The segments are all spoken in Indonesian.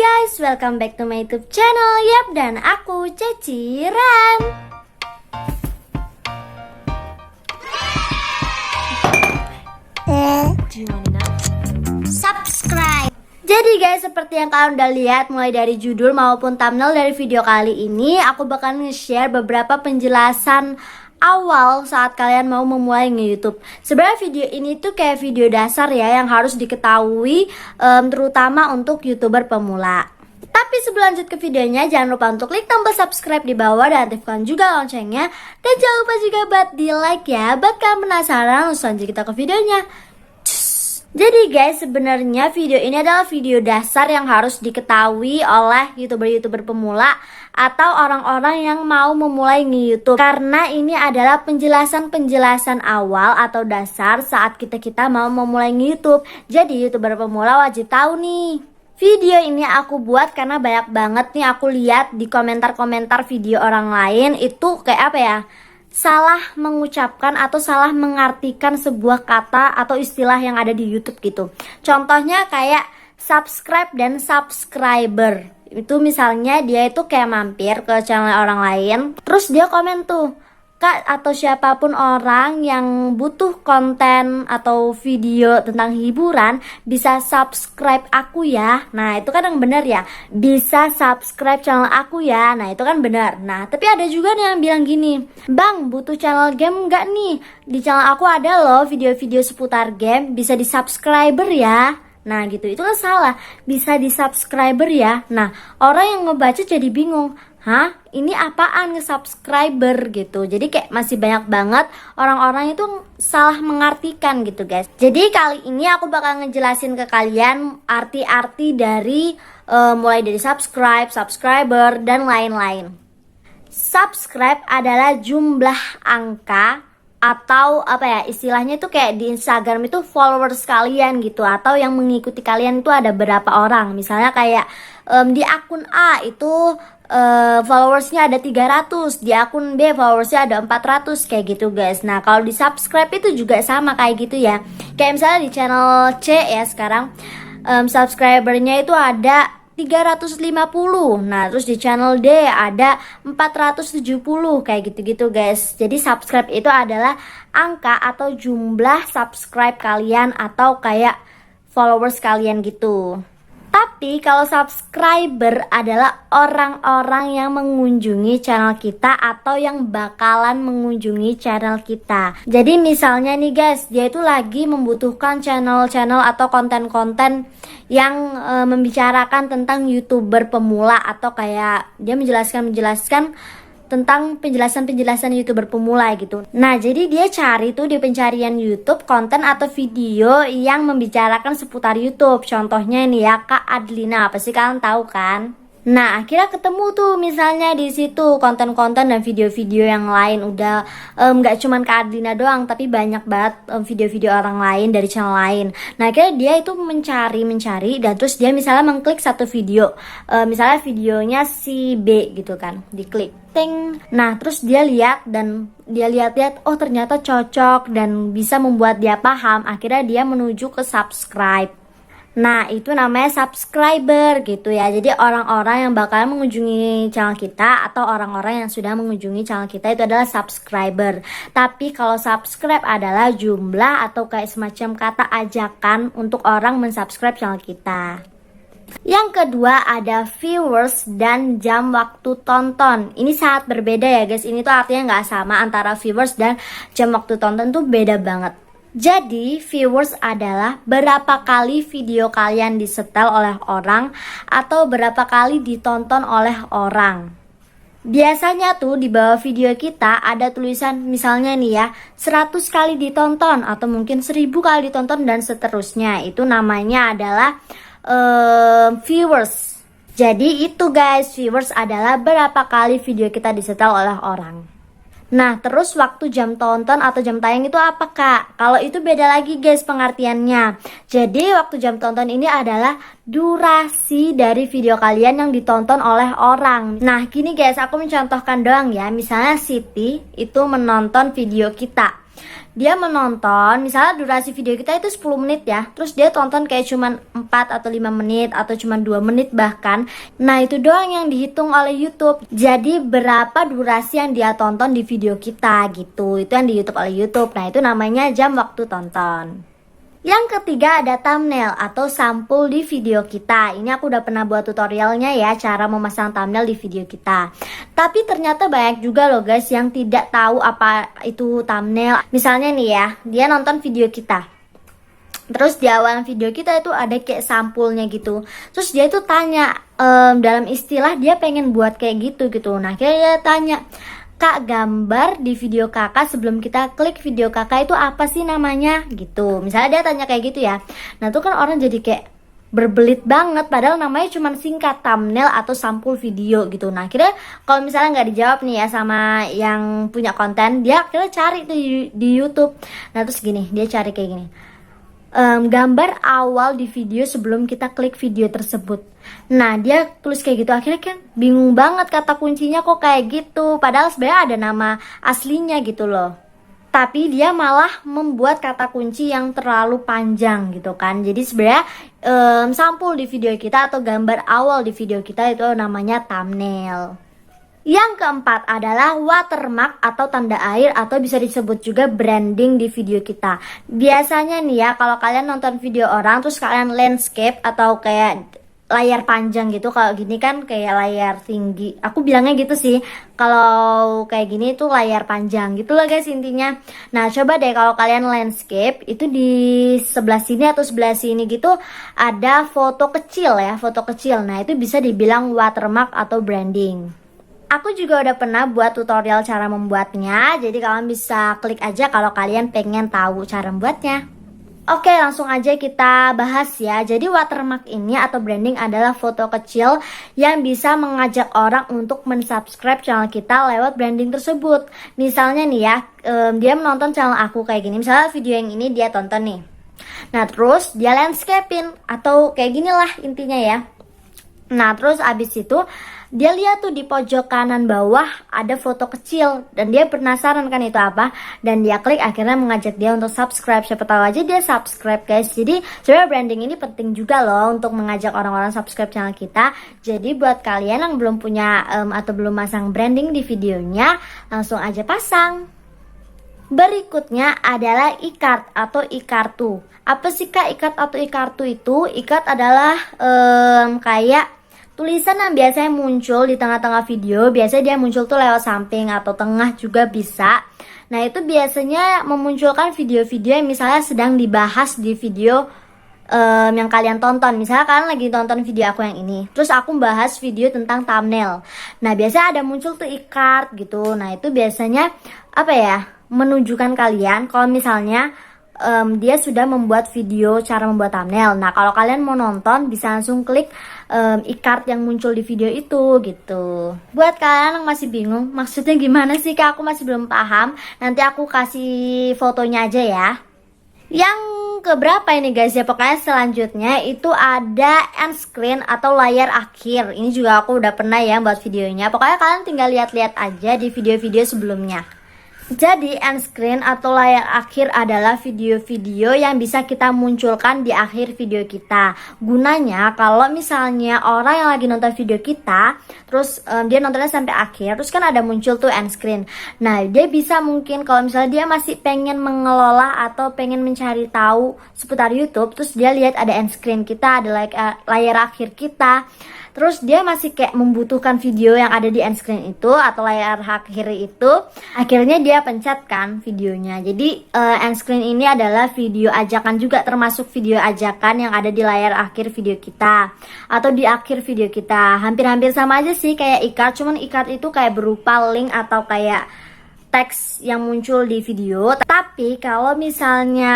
guys, welcome back to my YouTube channel. Yap, dan aku Ceciran. Subscribe. Jadi guys, seperti yang kalian udah lihat mulai dari judul maupun thumbnail dari video kali ini, aku bakal nge-share beberapa penjelasan awal saat kalian mau memulai nge-YouTube. Sebenarnya video ini tuh kayak video dasar ya, yang harus diketahui terutama untuk YouTuber pemula. Tapi sebelum lanjut ke videonya, jangan lupa untuk klik tombol subscribe di bawah dan aktifkan juga loncengnya. Dan jangan lupa juga buat di like ya, buat kalian penasaran. Langsung lanjut kita ke videonya. Jadi guys, sebenarnya video ini adalah video dasar yang harus diketahui oleh YouTuber-YouTuber pemula atau orang-orang yang mau memulai nge-YouTube. Karena ini adalah penjelasan-penjelasan awal atau dasar saat kita mau memulai nge-YouTube. Jadi YouTuber pemula wajib tahu nih. Video ini aku buat karena banyak banget nih aku lihat di komentar-komentar video orang lain itu kayak apa ya, salah mengucapkan atau salah mengartikan sebuah kata atau istilah yang ada di YouTube gitu. Contohnya kayak subscribe dan subscriber. Itu misalnya dia itu kayak mampir ke channel orang lain, terus dia komen tuh, Kak atau siapapun orang yang butuh konten atau video tentang hiburan bisa subscribe aku ya. Nah itu kan yang benar ya, bisa subscribe channel aku ya. Nah itu kan benar. Nah tapi ada juga nih yang bilang gini, Bang butuh channel game nggak nih? Di channel aku ada loh video-video seputar game, bisa di subscriber ya. Nah gitu, itu kan salah, bisa di subscriber ya. Nah orang yang ngebaca jadi bingung, hah? Ini apaan nge-subscriber gitu. Jadi kayak masih banyak banget orang-orang itu salah mengartikan gitu guys. Jadi kali ini aku bakal ngejelasin ke kalian arti-arti dari mulai dari subscribe, subscriber, dan lain-lain. Subscribe adalah jumlah angka atau apa ya, istilahnya itu kayak di Instagram itu followers kalian gitu, atau yang mengikuti kalian itu ada berapa orang. Misalnya kayak di akun A itu followersnya ada 300, di akun B followersnya ada 400, kayak gitu guys. Nah kalau di subscribe itu juga sama kayak gitu ya. Kayak misalnya di channel C ya sekarang subscribernya itu ada 350. Nah terus di channel D ada 470, kayak gitu-gitu guys. Jadi subscribe itu adalah angka atau jumlah subscribe kalian atau kayak followers kalian gitu. Tapi kalau subscriber adalah orang-orang yang mengunjungi channel kita atau yang bakalan mengunjungi channel kita. Jadi misalnya nih guys, dia itu lagi membutuhkan channel-channel atau konten-konten yang membicarakan tentang YouTuber pemula, atau kayak dia menjelaskan tentang penjelasan-penjelasan YouTuber pemula gitu. Nah jadi dia cari tuh di pencarian YouTube konten atau video yang membicarakan seputar YouTube. Contohnya ini ya, Kak Adlina, apa sih kalian tahu kan? Nah akhirnya ketemu tuh misalnya di situ konten-konten dan video-video yang lain. Udah nggak cuman Kak Adlina doang, tapi banyak banget video-video orang lain dari channel lain. Nah akhirnya dia itu mencari dan terus dia misalnya mengklik satu video, misalnya videonya si B gitu kan, diklik ting. Nah terus dia lihat oh ternyata cocok dan bisa membuat dia paham. Akhirnya dia menuju ke subscribe. Nah itu namanya subscriber gitu ya. Jadi orang-orang yang bakal mengunjungi channel kita atau orang-orang yang sudah mengunjungi channel kita itu adalah subscriber. Tapi kalau subscribe adalah jumlah atau kayak semacam kata ajakan untuk orang mensubscribe channel kita. Yang kedua ada viewers dan jam waktu tonton. Ini sangat berbeda ya guys. Ini tuh artinya nggak sama, antara viewers dan jam waktu tonton tuh beda banget. Jadi viewers adalah berapa kali video kalian disetel oleh orang atau berapa kali ditonton oleh orang. Biasanya tuh di bawah video kita ada tulisan misalnya nih ya, 100 kali ditonton atau mungkin 1000 kali ditonton dan seterusnya. Itu namanya adalah viewers. Jadi itu guys, viewers adalah berapa kali video kita disetel oleh orang. Nah terus waktu jam tonton atau jam tayang itu apa Kak? Kalau itu beda lagi guys pengertiannya. Jadi waktu jam tonton ini adalah durasi dari video kalian yang ditonton oleh orang. Nah gini guys, aku mencontohkan doang ya. Misalnya Siti itu menonton video kita. Dia menonton, misalnya durasi video kita itu 10 menit ya, terus dia tonton kayak cuman 4 atau 5 menit atau cuman 2 menit bahkan. Nah itu doang yang dihitung oleh YouTube. Jadi berapa durasi yang dia tonton di video kita gitu, itu yang di YouTube oleh YouTube. Nah itu namanya jam waktu tonton. Yang ketiga ada thumbnail atau sampul di video kita. Ini aku udah pernah buat tutorialnya ya, cara memasang thumbnail di video kita. Tapi ternyata banyak juga loh guys yang tidak tahu apa itu thumbnail. Misalnya nih ya, dia nonton video kita. Terus di awal video kita itu ada kayak sampulnya gitu. Terus dia itu tanya, dalam istilah dia pengen buat kayak gitu. Nah akhirnya dia tanya, Kak, gambar di video kakak sebelum kita klik video kakak itu apa sih namanya gitu. Misalnya dia tanya kayak gitu ya. Nah tuh kan orang jadi kayak berbelit banget, padahal namanya cuma singkat thumbnail atau sampul video gitu. Nah akhirnya kalau misalnya nggak dijawab nih ya sama yang punya konten, dia akhirnya cari tuh di YouTube. Nah terus gini, dia cari kayak gini, gambar awal di video sebelum kita klik video tersebut. Nah dia tulis kayak gitu, akhirnya kan bingung banget kata kuncinya kok kayak gitu, padahal sebenarnya ada nama aslinya gitu loh. Tapi dia malah membuat kata kunci yang terlalu panjang gitu kan. Jadi sebenarnya sampul di video kita atau gambar awal di video kita itu namanya thumbnail. Yang keempat adalah watermark atau tanda air atau bisa disebut juga branding di video kita. Biasanya nih ya, kalau kalian nonton video orang terus kalian landscape atau kayak layar panjang gitu, kalau gini kan kayak layar tinggi. Aku bilangnya gitu sih. Kalau kayak gini tuh layar panjang gitu loh guys intinya. Nah, coba deh kalau kalian landscape itu di sebelah sini atau sebelah sini gitu ada foto kecil ya, foto kecil. Nah, itu bisa dibilang watermark atau branding. Aku juga udah pernah buat tutorial cara membuatnya, jadi kalian bisa klik aja kalau kalian pengen tahu cara membuatnya. Oke, langsung aja kita bahas ya. Jadi watermark ini atau branding adalah foto kecil yang bisa mengajak orang untuk mensubscribe channel kita lewat branding tersebut. Misalnya nih ya, dia menonton channel aku kayak gini. Misalnya video yang ini dia tonton nih. Nah terus dia landscapein atau kayak gini lah intinya ya. Nah terus abis itu dia lihat tuh di pojok kanan bawah ada foto kecil dan dia penasaran kan itu apa, dan dia klik akhirnya mengajak dia untuk subscribe. Siapa tahu aja dia subscribe guys. Jadi sebenarnya branding ini penting juga loh untuk mengajak orang-orang subscribe channel kita. Jadi buat kalian yang belum punya atau belum masang branding di videonya, langsung aja pasang. Berikutnya adalah e-card atau e-kartu. Apa sih kak e-card atau e-kartu itu? E-card adalah kayak tulisan yang biasanya muncul di tengah-tengah video. Biasanya dia muncul tuh lewat samping atau tengah juga bisa. Nah itu biasanya memunculkan video-video yang misalnya sedang dibahas di video yang kalian tonton. Misalnya kalian lagi tonton video aku yang ini, terus aku bahas video tentang thumbnail. Nah biasanya ada muncul tuh e-card gitu. Nah itu biasanya apa ya, menunjukkan kalian kalau misalnya dia sudah membuat video cara membuat thumbnail. Nah kalau kalian mau nonton bisa langsung klik e-card yang muncul di video itu gitu. Buat kalian yang masih bingung maksudnya gimana sih kak, aku masih belum paham, nanti aku kasih fotonya aja ya. Yang keberapa ini guys ya, pokoknya selanjutnya itu ada end screen atau layar akhir. Ini juga aku udah pernah ya buat videonya. Pokoknya kalian tinggal lihat-lihat aja di video-video sebelumnya. Jadi end screen atau layar akhir adalah video-video yang bisa kita munculkan di akhir video kita. Gunanya kalau misalnya orang yang lagi nonton video kita, terus dia nontonnya sampai akhir, terus kan ada muncul tuh end screen. Nah dia bisa mungkin kalau misalnya dia masih pengen mengelola atau pengen mencari tahu seputar YouTube, terus dia lihat ada end screen kita, ada layar akhir kita. Terus dia masih kayak membutuhkan video yang ada di end screen itu atau layar akhir itu. Akhirnya dia pencet kan videonya. Jadi end screen ini adalah video ajakan juga, termasuk video ajakan yang ada di layar akhir video kita atau di akhir video kita. Hampir-hampir sama aja sih kayak e-card, cuman e-card itu kayak berupa link atau kayak teks yang muncul di video. Tapi kalau misalnya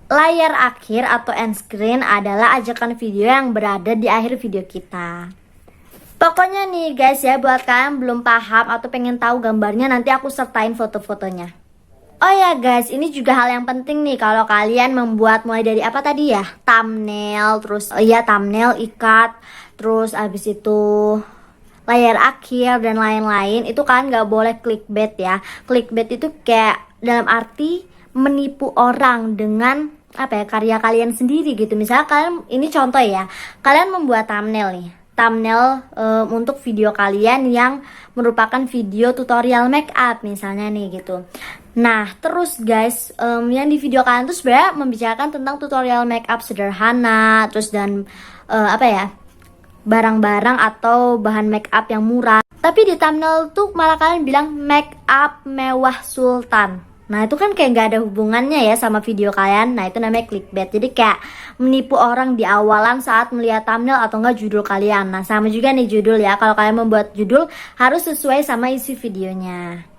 layar akhir atau end screen adalah ajakan video yang berada di akhir video kita. Pokoknya nih guys ya, buat kalian belum paham atau pengen tahu gambarnya, nanti aku sertain foto-fotonya. Oh ya guys, ini juga hal yang penting nih kalau kalian membuat mulai dari apa tadi ya? Thumbnail, terus thumbnail, e-card, terus abis itu layar akhir dan lain-lain. Itu kan gak boleh clickbait ya. Clickbait itu kayak dalam arti menipu orang dengan apa ya, karya kalian sendiri gitu. Misalnya kalian, ini contoh ya, kalian membuat thumbnail nih, thumbnail untuk video kalian yang merupakan video tutorial make up misalnya nih gitu. Nah terus guys, yang di video kalian tuh sebenarnya membicarakan tentang tutorial make up sederhana, terus dan apa ya, barang-barang atau bahan make up yang murah. Tapi di thumbnail tuh malah kalian bilang make up mewah sultan. Nah itu kan kayak gak ada hubungannya ya sama video kalian. Nah itu namanya clickbait. Jadi kayak menipu orang di awalan saat melihat thumbnail atau enggak judul kalian. Nah sama juga nih judul ya, kalau kalian membuat judul harus sesuai sama isi videonya.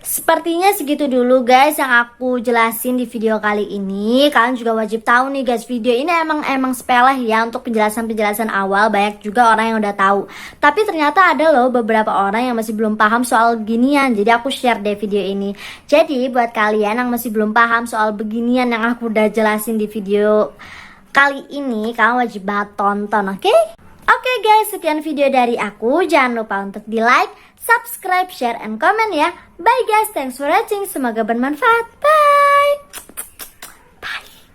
Sepertinya segitu dulu guys yang aku jelasin di video kali ini. Kalian juga wajib tahu nih guys, video ini emang sepele ya untuk penjelasan-penjelasan awal. Banyak juga orang yang udah tahu, tapi ternyata ada loh beberapa orang yang masih belum paham soal ginian. Jadi aku share deh video ini. Jadi buat kalian yang masih belum paham soal beginian yang aku udah jelasin di video kali ini, kalian wajib banget tonton, oke? Oke guys, sekian video dari aku. Jangan lupa untuk di like, subscribe, share, and comment ya. Bye guys, thanks for watching. Semoga bermanfaat. Bye.